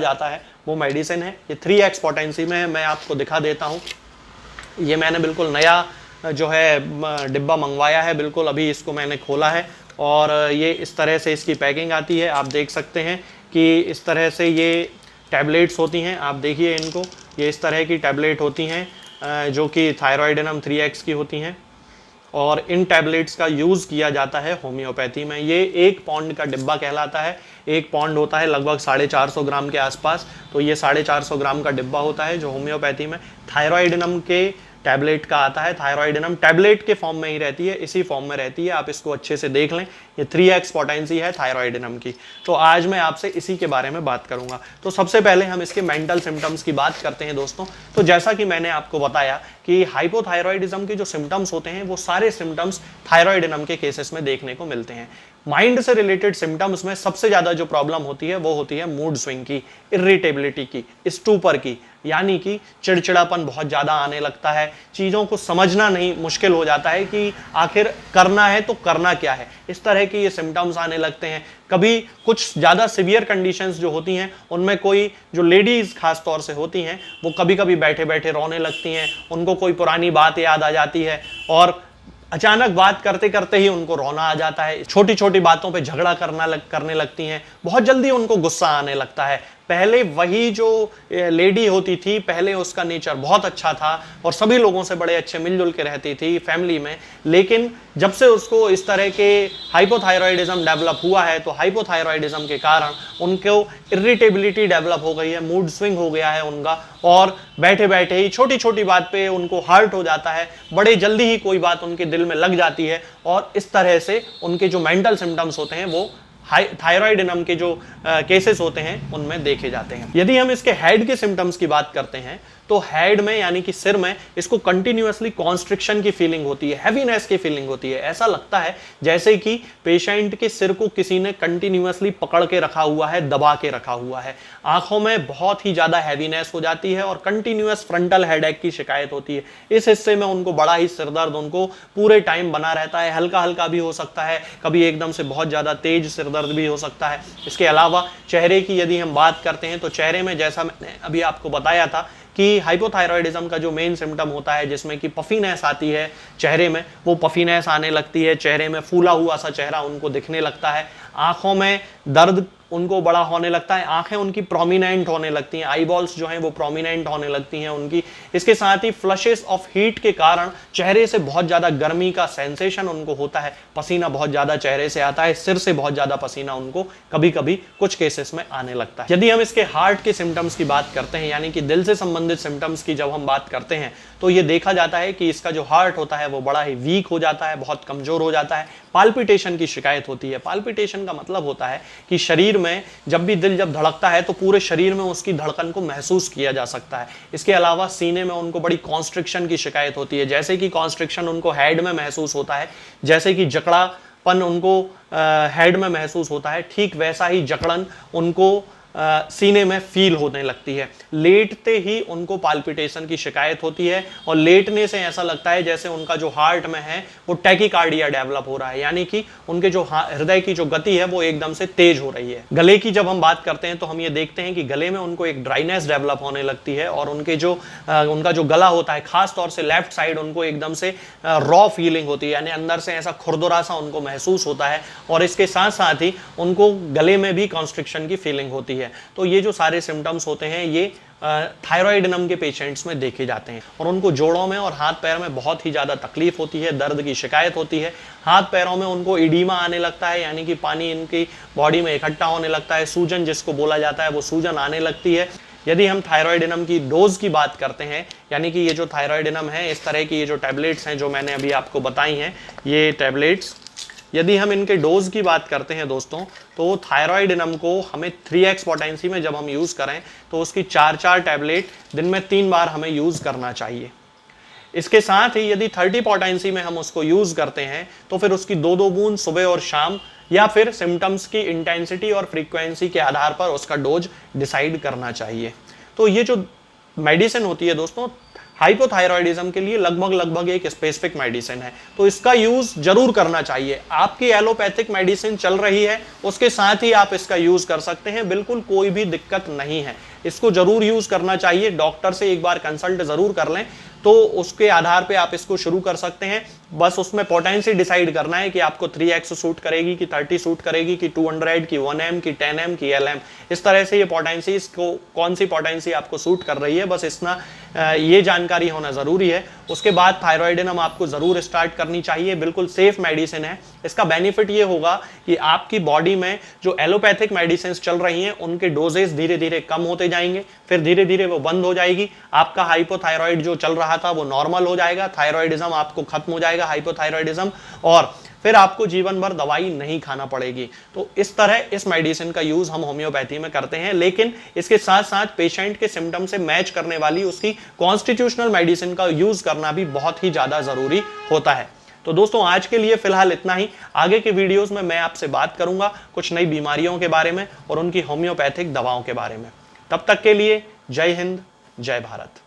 जाता है वो मेडिसिन है। ये 3x पोटेंसी में है, मैं आपको दिखा देता हूँ। ये मैंने बिल्कुल नया जो है डिब्बा मंगवाया है, बिल्कुल अभी इसको मैंने खोला है और ये इस तरह से इसकी पैकिंग आती है। आप देख सकते हैं कि इस तरह से ये टैबलेट्स होती हैं, आप देखिए इनको, ये इस तरह की टैबलेट होती हैं जो कि थायरॉइडिनम 3x की होती हैं, और इन टैबलेट्स का यूज़ किया जाता है होम्योपैथी में। ये 1 पौंड का डिब्बा कहलाता है। 1 पौंड होता है लगभग 450 ग्राम के आसपास, तो ये 450 ग्राम का डिब्बा होता है जो होम्योपैथी में थायरॉइडिनम के टैबलेट का आता है। थायरॉइडिनम टैबलेट के फॉर्म में ही रहती है, इसी फॉर्म में रहती है, आप इसको अच्छे से देख लें। ये 3x पोटेंसी है थायरॉइडिनम की। तो आज मैं आपसे इसी के बारे में बात करूंगा। तो सबसे पहले हम इसके मेंटल सिम्टम्स की बात करते हैं दोस्तों। तो जैसा कि मैंने आपको बताया कि हाइपोथायरॉइडिज्म के जो सिम्टम्स होते हैं वो सारे सिम्टम्स थायरॉइडिनम के केसेस में देखने को मिलते हैं। माइंड से रिलेटेड सिम्टम्स में सबसे ज्यादा जो प्रॉब्लम होती है वो होती है मूड स्विंग की, इरिटेबिलिटी की, स्टूपर की, यानी कि चिड़चिड़ापन बहुत ज्यादा आने लगता है, चीजों को समझना नहीं मुश्किल हो जाता है कि आखिर करना है तो करना क्या है, इस तरह के ये सिम्टम्स आने लगते हैं। कभी कुछ ज्यादा सिवियर कंडीशंस जो होती हैं उनमें कोई जो लेडीज खास तौर से होती हैं वो कभी कभी बैठे बैठे रोने लगती हैं, उनको कोई पुरानी बात याद आ जाती है और अचानक बात करते करते ही उनको रोना आ जाता है। छोटी छोटी बातों पे झगड़ा करने लगती हैं, बहुत जल्दी उनको गुस्सा आने लगता है। पहले वही जो लेडी होती थी, पहले उसका नेचर बहुत अच्छा था और सभी लोगों से बड़े अच्छे मिलजुल के रहती थी फैमिली में, लेकिन जब से उसको इस तरह के हाइपोथायरॉइडिज्म डेवलप हुआ है तो हाइपोथायरॉइडिज्म के कारण उनको इरिटेबिलिटी डेवलप हो गई है, मूड स्विंग हो गया है उनका, और बैठे बैठे ही छोटी छोटी बात पे उनको हर्ट हो जाता है, बड़े जल्दी ही कोई बात उनके दिल में लग जाती है और इस तरह से उनके जो मेंटल सिम्टम्स होते हैं वो थायरॉइडिनम के जो केसेस होते हैं उनमें देखे जाते हैं। यदि हम इसके हेड के सिम्टम्स की बात करते हैं तो हेड में यानी कि सिर में इसको कंटिन्यूअसली कॉन्स्ट्रिक्शन की फीलिंग होती है, हैवीनेस की फीलिंग होती है। ऐसा लगता है जैसे कि पेशेंट के सिर को किसी ने कंटिन्यूअसली पकड़ के रखा हुआ है, दबा के रखा हुआ है। आंखों में बहुत ही ज्यादा हैवीनेस हो जाती है और कंटिन्यूअस फ्रंटल हेडेक की शिकायत होती है। इस हिस्से में उनको बड़ा ही सिरदर्द उनको पूरे टाइम बना रहता है, हल्का हल्का भी हो सकता है, कभी एकदम से बहुत ज्यादा तेज सिरदर्द भी हो सकता है। इसके अलावा चेहरे की यदि हम बात करते हैं तो चेहरे में, जैसा मैंने अभी आपको बताया था कि हाइपोथायरॉइडिज्म का जो मेन सिम्टम होता है जिसमें कि पफीनेस आती है चेहरे में, वो पफीनेस आने लगती है, चेहरे में फूला हुआ सा चेहरा उनको दिखने लगता है, आंखों में दर्द उनको बड़ा होने लगता है, आंखें उनकी प्रोमिनेंट होने लगती हैं, आईबॉल्स जो हैं वो प्रोमिनेंट होने लगती हैं उनकी। इसके साथ ही फ्लशेस ऑफ हीट के कारण चेहरे से बहुत ज्यादा गर्मी का सेंसेशन उनको होता है, पसीना बहुत ज्यादा चेहरे से आता है, सिर से बहुत ज्यादा पसीना उनको कभी कभी कुछ केसेस में आने लगता है। यदि हम इसके हार्ट के सिम्टम्स की बात करते हैं यानी कि दिल से संबंधित सिम्टम्स की जब हम बात करते हैं तो ये देखा जाता है कि इसका जो हार्ट होता है वो बड़ा ही वीक हो जाता है, बहुत कमजोर हो जाता है, पाल्पिटेशन की शिकायत होती है। पाल्पिटेशन का मतलब होता है कि शरीर में जब भी दिल जब धड़कता है तो पूरे शरीर में उसकी धड़कन को महसूस किया जा सकता है। इसके अलावा सीने में उनको बड़ी कॉन्स्ट्रिक्शन की शिकायत होती है, जैसे कि कॉन्स्ट्रिक्शन उनको हेड में महसूस होता है, जैसे कि जकड़ापन उनको हेड में महसूस होता है, ठीक वैसा ही जकड़न उनको सीने में फील होने लगती है। लेटते ही उनको पाल्पिटेशन की शिकायत होती है और लेटने से ऐसा लगता है जैसे उनका जो हार्ट में है वो टैकीकार्डिया डेवलप हो रहा है, यानी कि उनके जो हृदय की जो गति है वो एकदम से तेज हो रही है। गले की जब हम बात करते हैं तो हम ये देखते हैं कि गले में उनको एक ड्राइनेस डेवलप होने लगती है और उनके जो उनका जो गला होता है, खास तौर से लेफ्ट साइड, उनको एकदम से रॉ फीलिंग होती है, यानी अंदर से ऐसा खुरदुरा सा उनको महसूस होता है और इसके साथ साथ ही उनको गले में भी कॉन्स्ट्रिक्शन की फीलिंग होती है। तो ये जो सारे सिम्टम्स होते हैं ये थायरॉइडिनम के पेशेंट्स में देखे जाते हैं और उनको जोड़ों में और हाथ पैर में बहुत ही ज्यादा तकलीफ होती है, दर्द की शिकायत होती है। हाथ पैरों में उनको इडीमा आने लगता है, यानी कि पानी इनकी बॉडी में इकट्ठा होने लगता है, सूजन जिसको बोला जाता है वो सूजन आने लगती है। यदि हम थायरॉइडिनम की डोज की बात करते हैं, यानी कि ये जो थायरॉइडिनम है, इस तरह की ये जो टैबलेट्स हैं जो मैंने अभी आपको बताई हैं, ये टैबलेट्स, यदि हम इनके डोज की बात करते हैं दोस्तों, तो थायरॉइडिनम को हमें 3x पोटेंसी में जब हम यूज़ करें तो उसकी 4 टैबलेट दिन में 3 बार हमें यूज़ करना चाहिए। इसके साथ ही यदि 30 पोटेंसी में हम उसको यूज़ करते हैं तो फिर उसकी 2-2 बूंद सुबह और शाम, या फिर सिम्टम्स की इंटेंसिटी और फ्रीक्वेंसी के आधार पर उसका डोज डिसाइड करना चाहिए। तो ये जो मेडिसिन होती है दोस्तों हाइपोथायरॉइडिज्म के लिए लगभग एक स्पेसिफिक मेडिसिन है, तो इसका यूज जरूर करना चाहिए। आपकी एलोपैथिक मेडिसिन चल रही है उसके साथ ही आप इसका यूज कर सकते हैं, बिल्कुल कोई भी दिक्कत नहीं है। इसको जरूर यूज करना चाहिए, डॉक्टर से एक बार कंसल्ट जरूर कर लें। तो उसके आधार पे आप इसको शुरू कर सकते हैं। बस उसमें पोटेंसी डिसाइड करना है कि आपको 3x सूट करेगी कि 30 सूट करेगी कि 200 की 1M की 10M की LM, इस तरह से ये पोटेंसी को कौन सी पोटेंसी आपको सूट कर रही है, बस इतना ये जानकारी होना ज़रूरी है। उसके बाद थायराइडिनम आपको ज़रूर स्टार्ट करनी चाहिए, बिल्कुल सेफ मेडिसिन है। इसका बेनिफिट ये होगा कि आपकी बॉडी में जो एलोपैथिक मेडिसिन चल रही हैं उनके डोजेस धीरे धीरे कम होते जाएंगे, फिर धीरे धीरे वो बंद हो जाएगी। आपका हाइपोथायराइड जो चल रहा था वो नॉर्मल हो जाएगा, थायराइडिज्म आपको खत्म हो जाएगा, हाइपोथायराइडिज्म, और फिर आपको जीवन भर दवाई नहीं खाना पड़ेगी। तो इस तरह इस मेडिसिन का यूज हम होम्योपैथी में करते हैं, लेकिन इसके साथ साथ पेशेंट के सिम्टम से मैच करने वाली उसकी कॉन्स्टिट्यूशनल मेडिसिन का यूज करना भी बहुत ही ज्यादा जरूरी होता है। तो दोस्तों आज के लिए फिलहाल इतना ही। आगे के वीडियोस में मैं आपसे बात करूंगा कुछ नई बीमारियों के बारे में और उनकी होम्योपैथिक दवाओं के बारे में। तब तक के लिए जय हिंद, जय भारत।